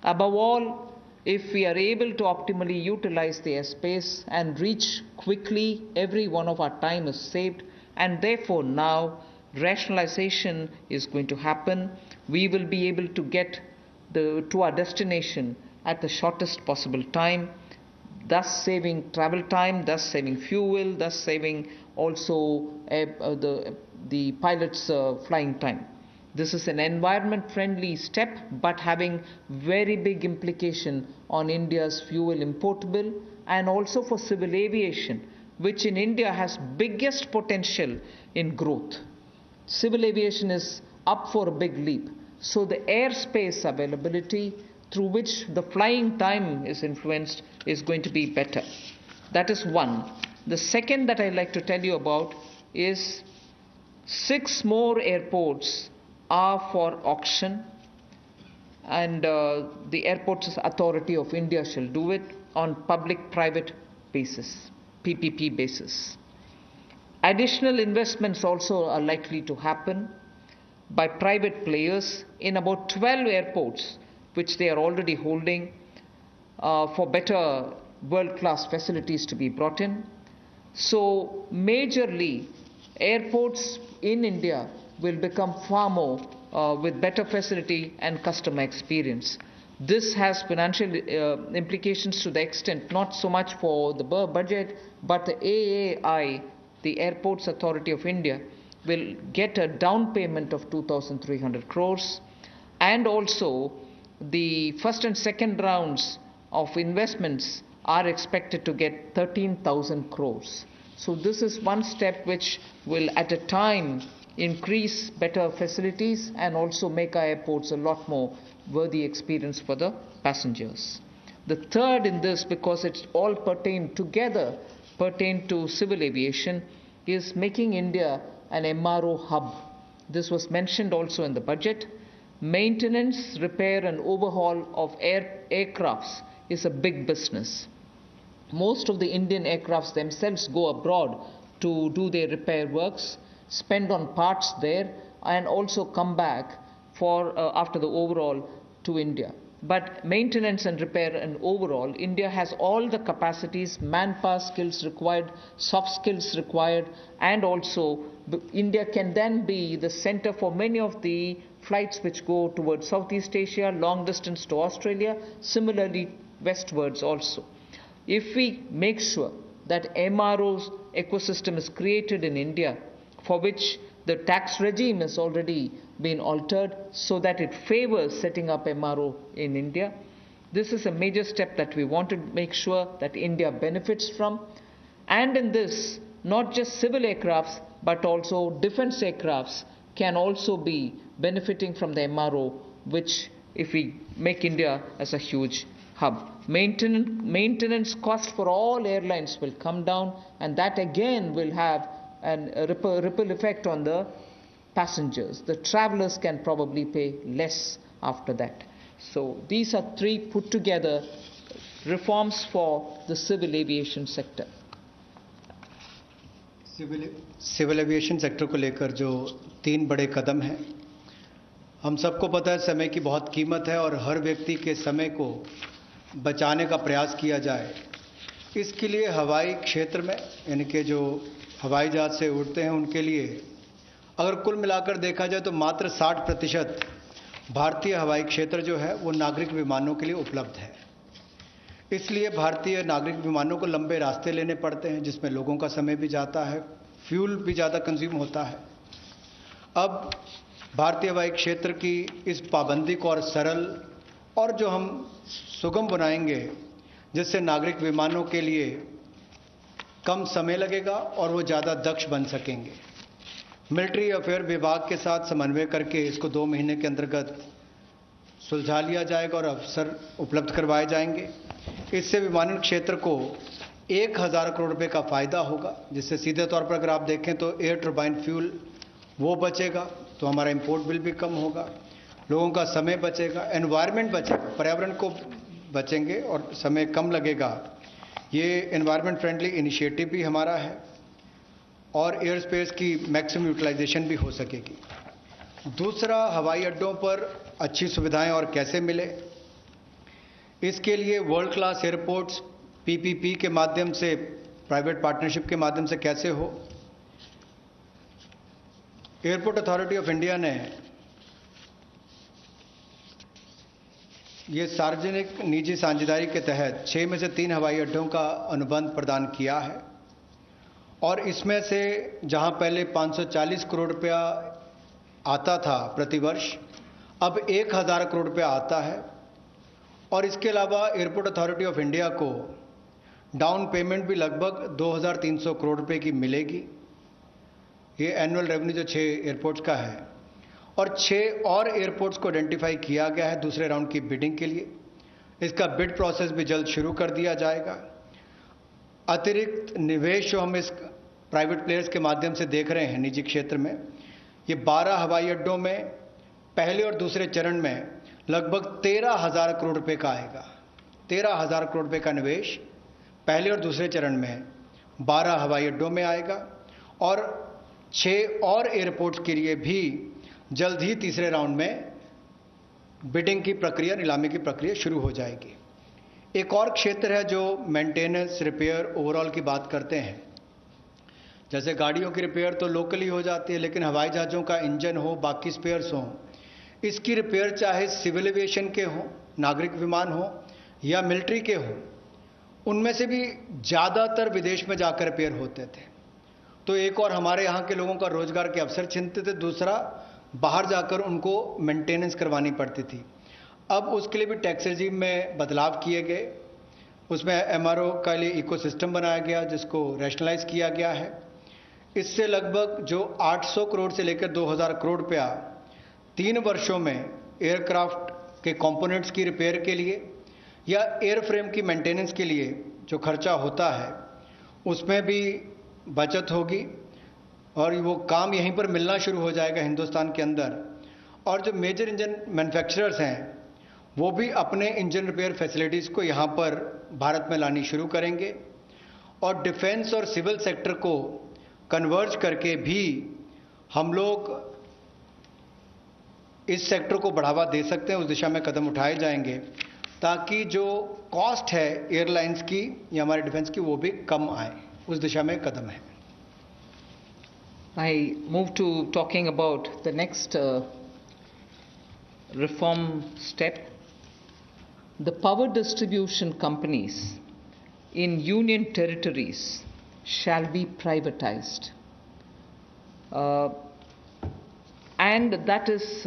Above all, if we are able to optimally utilize the airspace and reach quickly, every one of our time is saved, and therefore now rationalization is going to happen. We will be able to get to our destination at the shortest possible time, thus saving travel time, thus saving fuel, thus saving also the pilot's flying time. This is an environment friendly step, but having very big implication on India's fuel importable, and also for civil aviation, which in India has biggest potential in growth. Civil aviation is up for a big leap. So the airspace availability through which the flying time is influenced is going to be better. That is one. The second that I'd like to tell you about is 6 more airports are for auction, and the Airports Authority of India shall do it on public-private basis, PPP basis. Additional investments also are likely to happen by private players in about 12 airports, which they are already holding, for better world-class facilities to be brought in. So majorly, airports in India will become far more with better facility and customer experience. This has financial implications to the extent not so much for the budget, but the AAI, the Airports Authority of India, will get a down payment of 2,300 crores, and also the first and second rounds of investments are expected to get 13,000 crores. So this is one step which will at a time increase better facilities and also make our airports a lot more worthy experience for the passengers. The third in this, because it's all pertain to civil aviation, is making India an MRO hub. This was mentioned also in the budget. Maintenance, repair and overhaul of aircrafts is a big business. Most of the Indian aircrafts themselves go abroad to do their repair works, spend on parts there, and also come back for after the overhaul to India. But maintenance and repair and overall, India has all the capacities, manpower skills required, soft skills required, and also India can then be the center for many of the flights which go towards Southeast Asia, long distance to Australia, similarly westwards also. If we make sure that MRO's ecosystem is created in India, for which the tax regime has already been altered so that it favors setting up MRO in India. This is a major step that we want to make sure that India benefits from. And in this, not just civil aircrafts, but also defense aircrafts can also be benefiting from the MRO, which if we make India as a huge hub. Maintenance cost for all airlines will come down, and that again will have a ripple effect on the passengers. The travelers can probably pay less after that. So these are three put together reforms for the civil aviation sector. Civil aviation sector को लेकर जो 3 बड़े कदम हैं, हम सबको पता है समय की बहुत कीमत है और हर व्यक्ति के समय को बचाने का प्रयास किया जाए। इसके लिए हवाई क्षेत्र में यानी कि जो हवाई जहाज से उड़ते हैं उनके लिए अगर कुल मिलाकर देखा जाए तो मात्र 60% भारतीय हवाई क्षेत्र जो है वो नागरिक विमानों के लिए उपलब्ध है। इसलिए भारतीय नागरिक विमानों को लंबे रास्ते लेने पड़ते हैं, जिसमें लोगों का समय भी जाता है, फ्यूल भी ज़्यादा कंज्यूम होता है। अब भारतीय हवाई क्षेत्र की इस पाबंदी को और सरल और जो हम सुगम बनाएंगे, जिससे नागरिक विमानों के लिए कम समय लगेगा और वो ज़्यादा दक्ष बन सकेंगे। मिलिट्री अफेयर विभाग के साथ समन्वय करके इसको 2 महीने के अंतर्गत सुलझा लिया जाएगा और अवसर उपलब्ध करवाए जाएंगे। इससे विमानन क्षेत्र को 1000 करोड़ रुपए का फायदा होगा, जिससे सीधे तौर पर अगर आप देखें तो एयर टर्बाइन फ्यूल वो बचेगा, तो हमारा इंपोर्ट बिल भी कम होगा, लोगों का समय बचेगा, एनवायरनमेंट बचेगा, पर्यावरण को बचेंगे और समय कम लगेगा। ये एनवायरनमेंट फ्रेंडली इनिशिएटिव भी हमारा है और एयर स्पेस की मैक्सिमम यूटिलाइजेशन भी हो सकेगी। दूसरा, हवाई अड्डों पर अच्छी सुविधाएं और कैसे मिले, इसके लिए वर्ल्ड क्लास एयरपोर्ट्स पीपीपी के माध्यम से, प्राइवेट पार्टनरशिप के माध्यम से कैसे हो। एयरपोर्ट अथॉरिटी ऑफ इंडिया ने ये सार्वजनिक निजी साझेदारी के तहत 6 में से 3 हवाई अड्डों का अनुबंध प्रदान किया है और इसमें से जहां पहले 540 करोड़ रुपया आता था प्रतिवर्ष, अब 1000 करोड़ रुपया आता है। और इसके अलावा एयरपोर्ट अथॉरिटी ऑफ इंडिया को डाउन पेमेंट भी लगभग 2300 करोड़ रुपए की मिलेगी। ये एनुअल रेवेन्यू जो 6 एयरपोर्ट्स का है, और 6 और एयरपोर्ट्स को आइडेंटिफाई किया गया है दूसरे राउंड की बिडिंग के लिए। इसका बिड प्रोसेस भी जल्द शुरू कर दिया जाएगा। अतिरिक्त निवेश जो हम इस प्राइवेट प्लेयर्स के माध्यम से देख रहे हैं निजी क्षेत्र में, ये 12 हवाई अड्डों में पहले और दूसरे चरण में लगभग 13,000 करोड़ रुपए का आएगा। 13,000 करोड़ रुपए का निवेश पहले और दूसरे चरण में 12 हवाई अड्डों में आएगा और 6 और एयरपोर्ट्स के लिए भी जल्द ही तीसरे राउंड में बिडिंग की प्रक्रिया, नीलामी की प्रक्रिया शुरू हो जाएगी। एक और क्षेत्र है जो मेंटेनेंस, रिपेयर, ओवरऑल की बात करते हैं। जैसे गाड़ियों की रिपेयर तो लोकली हो जाती है, लेकिन हवाई जहाज़ों का इंजन हो, बाकी स्पेयर्स हों, इसकी रिपेयर चाहे सिविल एविएशन के हों, नागरिक विमान हो या मिलिट्री के हों, उनमें से भी ज़्यादातर विदेश में जाकर रिपेयर होते थे। तो एक और हमारे यहाँ के लोगों का रोजगार के अवसर छीनते थे, दूसरा बाहर जाकर उनको मेंटेनेंस करवानी पड़ती थी। अब उसके लिए भी टैक्स रेजिम में बदलाव किए गए, उसमें एमआरओ का लिए इकोसिस्टम बनाया गया जिसको रैशनलाइज किया गया है। इससे लगभग जो 800 करोड़ से लेकर 2000 करोड़ रुपया 3 वर्षों में एयरक्राफ्ट के कंपोनेंट्स की रिपेयर के लिए या एयरफ्रेम की मेंटेनेंस के लिए जो खर्चा होता है उसमें भी बचत होगी और वो काम यहीं पर मिलना शुरू हो जाएगा हिंदुस्तान के अंदर। और जो मेजर इंजन मैन्युफैक्चरर्स हैं वो भी अपने इंजन रिपेयर फैसिलिटीज़ को यहाँ पर भारत में लानी शुरू करेंगे और डिफेंस और सिविल सेक्टर को कन्वर्ज करके भी हम लोग इस सेक्टर को बढ़ावा दे सकते हैं। उस दिशा में कदम उठाए जाएंगे ताकि जो कॉस्ट है एयरलाइंस की या हमारे डिफेंस की वो भी कम आए, उस दिशा में कदम है। I move to talking about the next reform step. The power distribution companies in union territories shall be privatized. And that is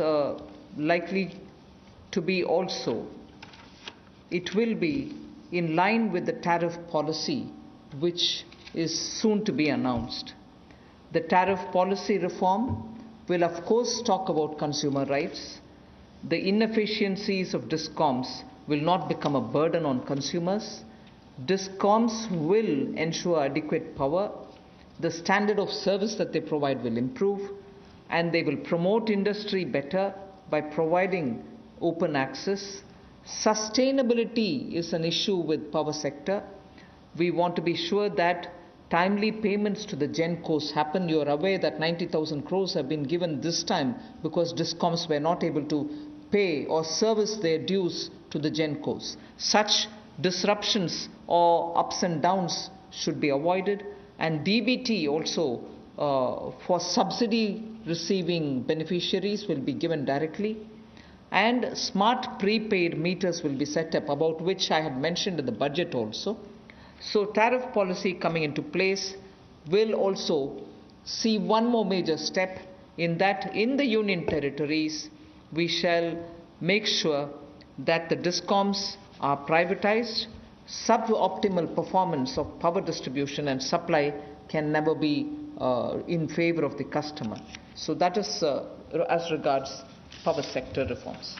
likely to be also, it will be in line with the tariff policy which is soon to be announced. The tariff policy reform will of course talk about consumer rights. The inefficiencies of DISCOMs will not become a burden on consumers. DISCOMs will ensure adequate power. The standard of service that they provide will improve, and they will promote industry better by providing open access. Sustainability is an issue with power sector. We want to be sure that timely payments to the GenCos happen. You are aware that 90,000 crores have been given this time because DISCOMs were not able to pay or service their dues to the GenCos. Such disruptions or ups and downs should be avoided, and DBT also for subsidy receiving beneficiaries will be given directly, and smart prepaid meters will be set up, about which I had mentioned in the budget also. So tariff policy coming into place will also see one more major step, in that in the union territories we shall make sure that the DISCOMs are privatized. Suboptimal performance of power distribution and supply can never be in favor of the customer. So that is as regards power sector reforms.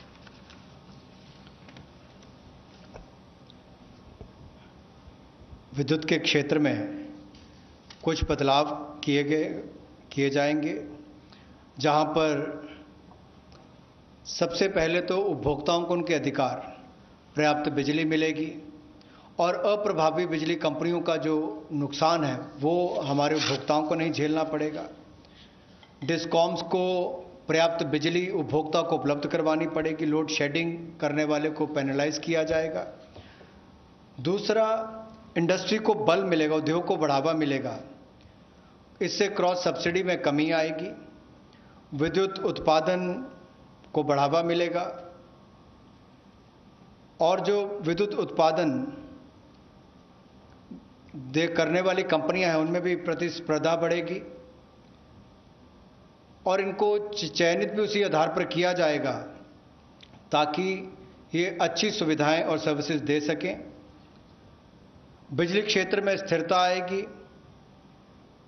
विद्युत के क्षेत्र में कुछ बदलाव किए जाएंगे, जहां पर सबसे पहले तो उपभोक्ताओं को उनके अधिकार, पर्याप्त बिजली मिलेगी और अप्रभावी बिजली कंपनियों का जो नुकसान है वो हमारे उपभोक्ताओं को नहीं झेलना पड़ेगा। डिस्कॉम्स को पर्याप्त बिजली उपभोक्ता को उपलब्ध करवानी पड़ेगी, लोड शेडिंग करने वाले को पेनलाइज किया जाएगा। दूसरा, इंडस्ट्री को बल मिलेगा, उद्योग को बढ़ावा मिलेगा, इससे क्रॉस सब्सिडी में कमी आएगी, विद्युत उत्पादन को बढ़ावा मिलेगा और जो विद्युत उत्पादन करने वाली कंपनियां हैं उनमें भी प्रतिस्पर्धा बढ़ेगी और इनको चयनित भी उसी आधार पर किया जाएगा ताकि ये अच्छी सुविधाएं और सर्विसेज दे सकें। बिजली क्षेत्र में स्थिरता आएगी,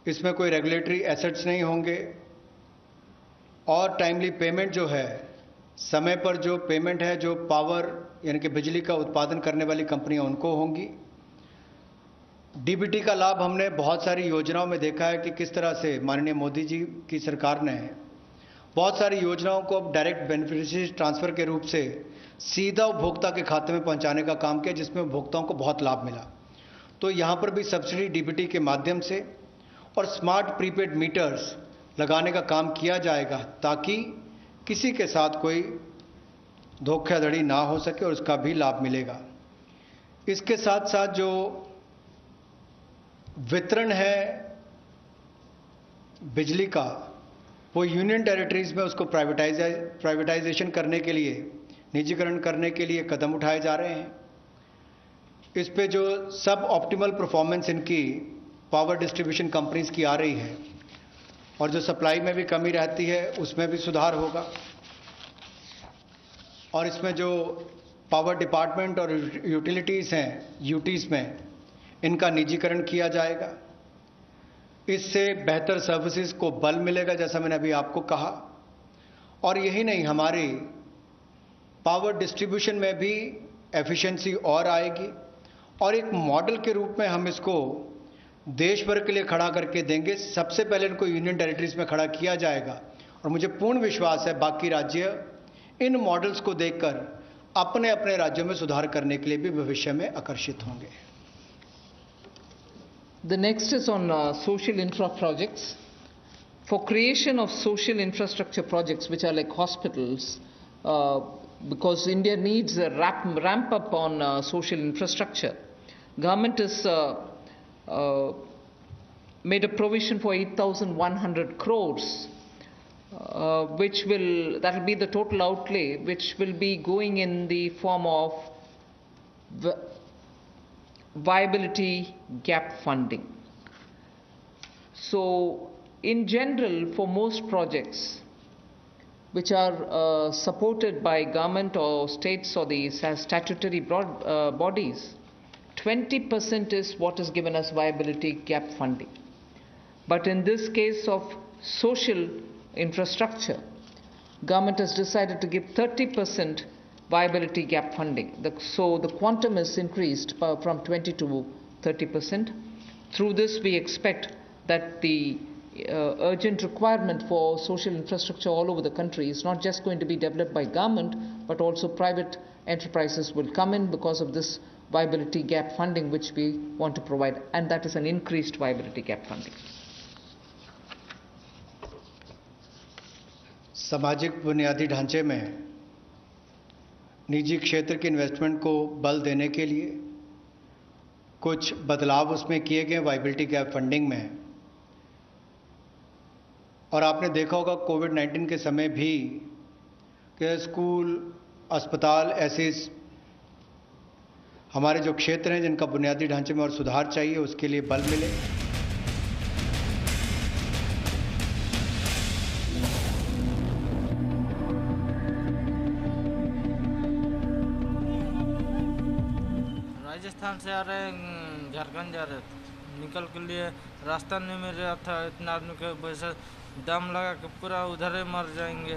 इसमें कोई रेगुलेटरी एसेट्स नहीं होंगे और टाइमली पेमेंट जो है, समय पर जो पेमेंट है, जो पावर यानी कि बिजली का उत्पादन करने वाली कंपनियां उनको होंगी। डीबीटी का लाभ हमने बहुत सारी योजनाओं में देखा है कि किस तरह से माननीय मोदी जी की सरकार ने बहुत सारी योजनाओं को अब डायरेक्ट बेनिफिशियरी ट्रांसफर के रूप से सीधा उपभोक्ता के खाते में पहुंचाने का काम किया, जिसमें उपभोक्ताओं को बहुत लाभ मिला। तो यहां पर भी सब्सिडी डीबीटी के माध्यम से और स्मार्ट प्रीपेड मीटर्स लगाने का काम किया जाएगा ताकि किसी के साथ कोई धोखाधड़ी ना हो सके और उसका भी लाभ मिलेगा। इसके साथ साथ जो वितरण है बिजली का, वो यूनियन टेरिटरीज में उसको प्राइवेटाइजेशन करने के लिए, निजीकरण करने के लिए कदम उठाए जा रहे हैं। इस पे जो सब ऑप्टिमल परफॉर्मेंस इनकी पावर डिस्ट्रीब्यूशन कंपनीज की आ रही है और जो सप्लाई में भी कमी रहती है उसमें भी सुधार होगा। और इसमें जो पावर डिपार्टमेंट और यूटिलिटीज़ हैं, यूटीज़ में, इनका निजीकरण किया जाएगा। इससे बेहतर सर्विसेज को बल मिलेगा, जैसा मैंने अभी आपको कहा। और यही नहीं, हमारी पावर डिस्ट्रीब्यूशन में भी एफिशिएंसी और आएगी और एक मॉडल के रूप में हम इसको देश भर के लिए खड़ा करके देंगे। सबसे पहले इनको यूनियन टेरिटरीज में खड़ा किया जाएगा और मुझे पूर्ण विश्वास है बाकी राज्य इन मॉडल्स को देखकर अपने अपने राज्यों में सुधार करने के लिए भी भविष्य में आकर्षित होंगे। The next is on social infra projects. For creation of social infrastructure projects, which are like hospitals, because India needs a ramp up on social infrastructure, government has made a provision for 8,100 crores, that will be the total outlay, which will be going in the form of viability gap funding. So in general, for most projects which are supported by government or states or the statutory bodies, 20% is what is given as viability gap funding. But in this case of social infrastructure, government has decided to give 30% viability gap funding. So the quantum is increased from 20 to 30%. Through this, we expect that the urgent requirement for social infrastructure all over the country is not just going to be developed by government, but also private enterprises will come in because of this viability gap funding which we want to provide, and that is an increased viability gap funding. सामाजिक बुनियादी ढांचे में निजी क्षेत्र के investment को बल देने के लिए कुछ बदलाव उसमें किए गए वायबिलिटी गैप फंडिंग में। और आपने देखा होगा कोविड-19 के समय भी कि स्कूल, अस्पताल, ऐसे हमारे जो क्षेत्र हैं जिनका बुनियादी ढांचे में और सुधार चाहिए, उसके लिए बल मिले। राजस्थान से आ रहे हैं, झारखंड जा रहे थे, निकल के लिए रास्ता नहीं मिल रहा था। इतना आदमी के वैसे दम लगा के पूरा उधर ही मर जाएंगे।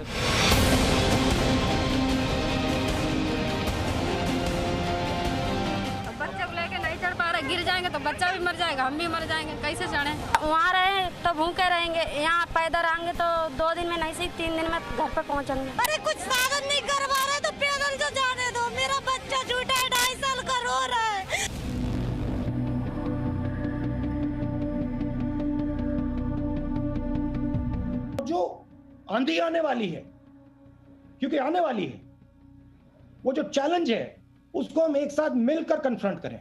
बच्चे को लेके नहीं चढ़ पा रहे, गिर जाएंगे तो बच्चा भी मर जाएगा, हम भी मर जाएंगे, कैसे चढ़े? वहाँ रहे तो भूखे रहेंगे, यहाँ पैदल आएंगे तो 2 दिन में नहीं सही 3 दिन में घर पे पहुँचेंगे। अरे कुछ साधन नहीं करवा रहे तो पैदल जो जाने दो, मेरा बच्चा झूठा है, 2.5 साल का रो रहा है। जो आंधी आने वाली है, क्योंकि आने वाली है, वो जो चैलेंज है उसको हम एक साथ मिलकर कन्फ्रंट करें।